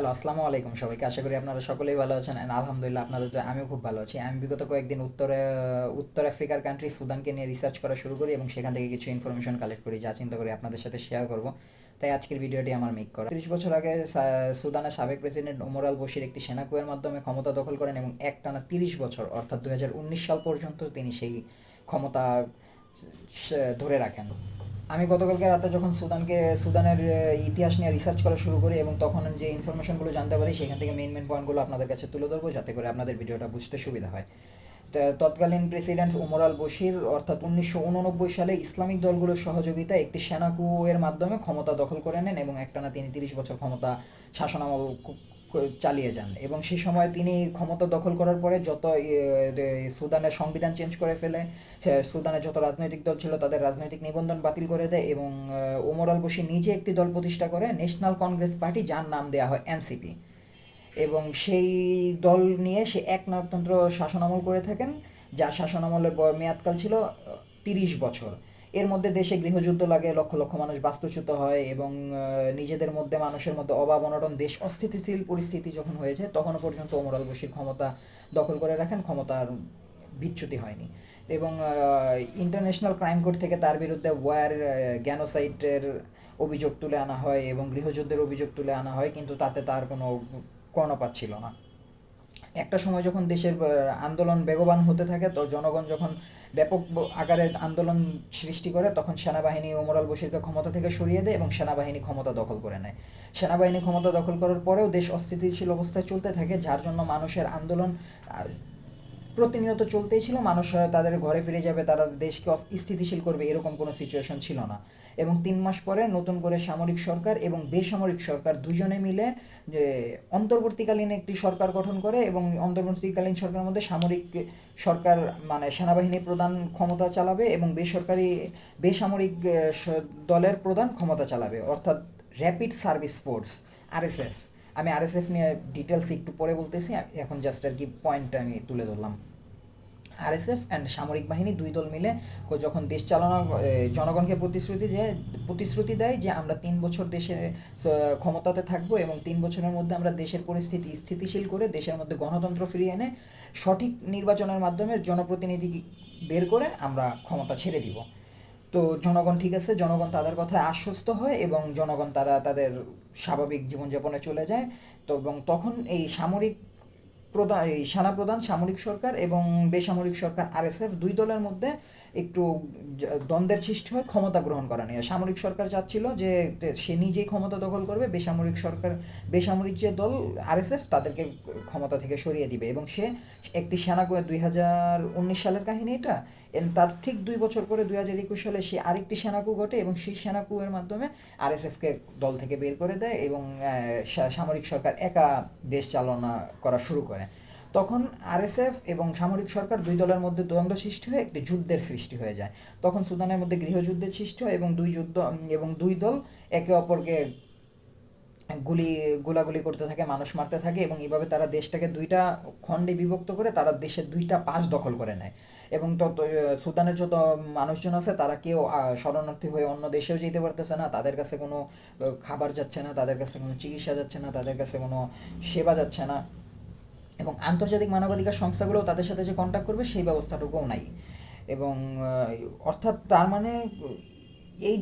Hello, আসসালামু আলাইকুম সবাইকে। আশা করি আপনারা সকলেই ভালো আছেন অ্যান্ড আলহামদুলিল্লাহ আপনাদের তো আমিও খুব ভালো আছি। আমি বিগত কয়েকদিন উত্তর আফ্রিকার কান্ট্রি সুদানকে নিয়ে রিসার্চ করা শুরু করি এবং সেখান থেকে কিছু ইনফরমেশন কালেক্ট করি, যা চিন্তা করি আপনাদের সাথে শেয়ার করব। তাই আজকের ভিডিওটি আমার মেক করা। 30 বছর আগে সুদানের সাবেক প্রেসিডেন্ট ওমর আল বশির একটি সেনা কুয়ের মাধ্যমে ক্ষমতা দখল করেন এবং একটানা 30 বছর অর্থাৎ 2019 সাল পর্যন্ত তিনি সেই ক্ষমতা ধরে রাখেন। আমি গতকালকে রাতে যখন সুদানের ইতিহাস নিয়ে রিসার্চ করা শুরু করি এবং তখন যে ইনফরমেশনগুলো জানতে পারি সেখান থেকে মেইন পয়েন্টগুলো আপনাদের কাছে তুলে ধরবো, যাতে করে আপনাদের ভিডিওটা বুঝতে সুবিধা হয়। তৎকালীন প্রেসিডেন্ট ওমর আল বশির অর্থাৎ 1989 সালে ইসলামিক দলগুলোর সহযোগিতায় একটি সেনা কুয়ের মাধ্যমে ক্ষমতা দখল করে নেন এবং একটানা তিনি 30 বছর ক্ষমতা শাসনামল চালিয়ে যান। এবং সেই সময় তিনি ক্ষমতা দখল করার পরে সুদানের সংবিধান চেঞ্জ করে ফেলে, সুদানের যত রাজনৈতিক দল ছিল তাদের রাজনৈতিক নিবন্ধন বাতিল করে দেয় এবং ওমর আল বশির নিজে একটি দল প্রতিষ্ঠা করে, ন্যাশনাল কংগ্রেস পার্টি, যার নাম দেওয়া হয় এনসিপি। এবং সেই দল নিয়ে সে একনায়কতন্ত্র শাসনামল করে থাকেন, যার শাসনামলের মেয়াদকাল ছিল 30 বছর। এর মধ্যে দেশে গৃহযুদ্ধ লাগে, লক্ষ লক্ষ মানুষ বাস্তুচ্যুত হয় এবং নিজেদের মধ্যে মানুষের মধ্যে অভাব অনটন, দেশ অস্থিতিশীল পরিস্থিতি যখন হয়ে যায় তখনও পর্যন্ত ওমর আল বশির ক্ষমতা দখল করে রাখেন, ক্ষমতার বিচ্যুতি হয়নি। এবং ইন্টারন্যাশনাল ক্রাইম কোর্ট থেকে তার বিরুদ্ধে ওয়ার গ্যানোসাইটের অভিযোগ তুলে আনা হয় এবং গৃহযুদ্ধের অভিযোগ তুলে আনা হয়, কিন্তু তাতে তার কোনো কর্ণপাত ছিল না। একটা সময় যখন দেশের আন্দোলন বেগবান হতে থাকে, তো জনগণ যখন ব্যাপক আকারে আন্দোলন সৃষ্টি করে, তখন সেনাবাহিনী ওমর আল বশিরকে ক্ষমতা থেকে সরিয়ে দেয় এবং সেনাবাহিনী ক্ষমতা দখল করে নেয়। সেনাবাহিনী ক্ষমতা দখল করার পরেও দেশ অস্থিতিশীল অবস্থায় চলতে থাকে, যার জন্য মানুষের আন্দোলন প্রতিনিয়ত চলতেই ছিল। মানুষ তাদের ঘরে ফিরে যাবে, তারা দেশকে স্থিতিশীল করবে, এরকম কোনো সিচুয়েশন ছিল না। এবং 3 মাস পরে নতুন করে সামরিক সরকার এবং বেসামরিক সরকার দুজনে মিলে যে অন্তর্বর্তীকালীন একটি সরকার গঠন করে এবং অন্তর্বর্তীকালীন সরকারের মধ্যে সামরিক সরকার মানে সেনাবাহিনী প্রধান ক্ষমতা চালাবে এবং বেসামরিক দলের প্রধান ক্ষমতা চালাবে, অর্থাৎ র্যাপিড সার্ভিস ফোর্স, আরএসএফ। আমি আরএসএফ নিয়ে ডিটেলস একটু পরে বলতেছি, এখন জাস্ট আর কি পয়েন্টটা আমি তুলে ধরলাম। আরএসএফ অ্যান্ড সামরিক বাহিনী দুই দল মিলে যখন দেশ চালানো, জনগণকে প্রতিশ্রুতি দেয় যে আমরা 3 বছর দেশের ক্ষমতাতে থাকবো এবং 3 বছরের মধ্যে আমরা দেশের পরিস্থিতি স্থিতিশীল করে দেশের মধ্যে গণতন্ত্র ফিরিয়ে এনে সঠিক নির্বাচনের মাধ্যমে জনপ্রতিনিধি বের করে আমরা ক্ষমতা ছেড়ে দিব। তো জনগণ ঠিক আছে, জনগণ তাদের কথায় আশ্বস্ত হয় এবং জনগণ তাদের স্বাভাবিক জীবনযাপনে চলে যায়। তো এবং তখন এই সেনাপ্রধান সামরিক সরকার এবং বেসামরিক সরকার আরএসএফ দুই দলের মধ্যে একটু দ্বন্দ্বের সৃষ্টি হয় ক্ষমতা গ্রহণ করা নিয়ে। সামরিক সরকার চাচ্ছিল যে সে নিজেই ক্ষমতা দখল করবে, বেসামরিক যে দল আরএসএফ তাদেরকে ক্ষমতা থেকে সরিয়ে দিবে এবং সে একটি সেনা 2019 সালের কাহিনী এটা। তার ঠিক 2 বছর পরে 2021 সালে সে আরেকটি সেনাকু ঘটে এবং সেই সেনাকুয়ের মাধ্যমে আরএসএফকে দল থেকে বের করে দেয় এবং সামরিক সরকার একা দেশ চালনা করা শুরু করে। তখন আরএসএফ এবং সামরিক সরকার দুই দলের মধ্যে দ্বন্দ্ব সৃষ্টি হয়ে একটি যুদ্ধের সৃষ্টি হয়ে যায়। তখন সুদানের মধ্যে গৃহযুদ্ধের সৃষ্টি হয় এবং দুই দল একে অপরকে গোলাগুলি করতে থাকে, মানুষ মারতে থাকে এবং এইভাবে তারা দেশটাকে দুইটা খণ্ডে বিভক্ত করে তারা দেশের দুইটা পাশ দখল করে নেয়। এবং সুদানের যত মানুষজন আছে তারা কেউ শরণার্থী হয়ে অন্য দেশেও যেতে পারতেছে না, তাদের কাছে কোনো খাবার যাচ্ছে না, তাদের কাছে কোনো চিকিৎসা যাচ্ছে না, তাদের কাছে কোনো সেবা যাচ্ছে না এবং আন্তর্জাতিক মানবাধিকার সংস্থাগুলোও তাদের সাথে যে কন্ট্যাক্ট করবে সেই ব্যবস্থাটুকুও নাই। এবং অর্থাৎ তার মানে এই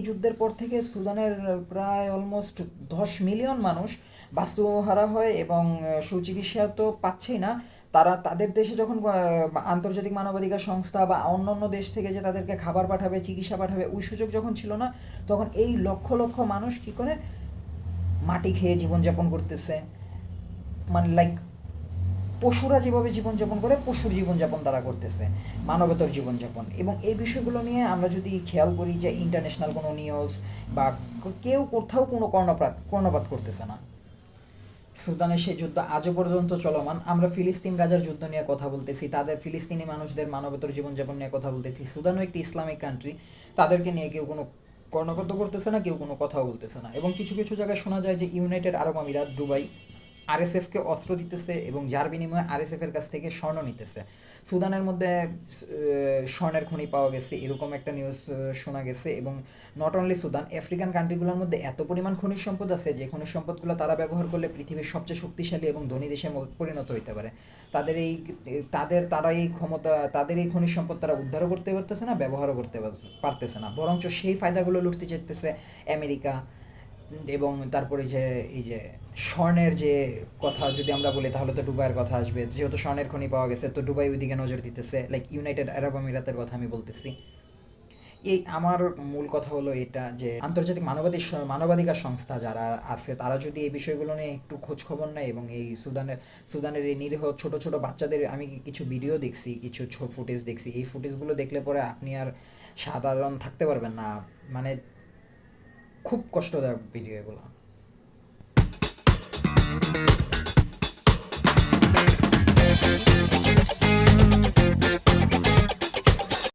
যুদ্ধের পর থেকে সুদানের প্রায় অলমোস্ট 10 মিলিয়ন মানুষ বাস্তুহারা হয় এবং সুচিকিৎসা তো পাচ্ছেই না। তারা তাদের দেশে যখন আন্তর্জাতিক মানবাধিকার সংস্থা বা অন্য অন্য দেশ থেকে যে তাদেরকে খাবার পাঠাবে, চিকিৎসা পাঠাবে, ওই সুযোগ যখন ছিল না, তখন এই লক্ষ লক্ষ মানুষ কী করে মাটি খেয়ে জীবনযাপন করতেছে, মানে লাইক পশুরা যেভাবে জীবনযাপন করে পশুর জীবনযাপন তারা করতেছে, মানবেতর জীবনযাপন। এবং এই বিষয়গুলো নিয়ে আমরা যদি খেয়াল করি যে ইন্টারন্যাশনাল কোনো নিউজ বা কেউ কোথাও কোনো কর্ণপাত করতেছে না। সুদানের সেই যুদ্ধ আজও পর্যন্ত চলমান। আমরা ফিলিস্তিন গাজার যুদ্ধ নিয়ে কথা বলতেছি, তাদের ফিলিস্তিনি মানুষদের মানবেতর জীবনযাপন নিয়ে কথা বলতেছি। সুদানও একটি ইসলামিক কান্ট্রি, তাদেরকে নিয়ে কেউ কোনো কর্ণপাত করতেছে না, কেউ কোনো কথাও বলতেছে না। এবং কিছু কিছু জায়গায় শোনা যায় যে ইউনাইটেড আরব আমিরাত, দুবাই আরএসএফকে অস্ত্র দিতেছে এবং যার বিনিময়ে আরএসএফের কাছ থেকে স্বর্ণ নিতেছে। সুদানের মধ্যে স্বর্ণের খনি পাওয়া গেছে এরকম একটা নিউজ শোনা গেছে। এবং নট অনলি সুদান, আফ্রিকান কান্ট্রিগুলোর মধ্যে এত পরিমাণ খনিজ সম্পদ আছে যে খনিজ সম্পদগুলো তারা ব্যবহার করলে পৃথিবীর সবচেয়ে শক্তিশালী এবং ধনী দেশে পরিণত হইতে পারে। তাদের এই তারা এই ক্ষমতা, তাদের এই খনিজ সম্পদ তারা উদ্ধারও করতে পারতেছে না, ব্যবহারও করতে পারতেছে না, বরঞ্চ সেই ফায়দাগুলো লুটতে চাইতেছে আমেরিকা। এবং তারপরে যে এই যে স্বর্ণের যে কথা যদি আমরা বলি তাহলে তো দুবাইয়ের কথা আসবে, যেহেতু স্বর্ণের খনি পাওয়া গেছে তো দুবাই ওইদিকে নজর দিতেছে, লাইক ইউনাইটেড আরব আমিরাতের কথা আমি বলতেছি। এই আমার মূল কথা হলো এটা যে আন্তর্জাতিক মানবাধিকার সংস্থা যারা আছে তারা যদি এই বিষয়গুলো নিয়ে একটু খোঁজ খবর নেয় এবং এই সুদানের এই নিরীহ ছোট ছোট বাচ্চাদের, আমি কিছু ভিডিও দেখছি, কিছু ফুটেজ দেখছি, এই ফুটেজগুলো দেখলে পরে আপনি আর সাধারণ থাকতে পারবেন না, মানে খুব কষ্টদায়ক ভিডিও এগুলো।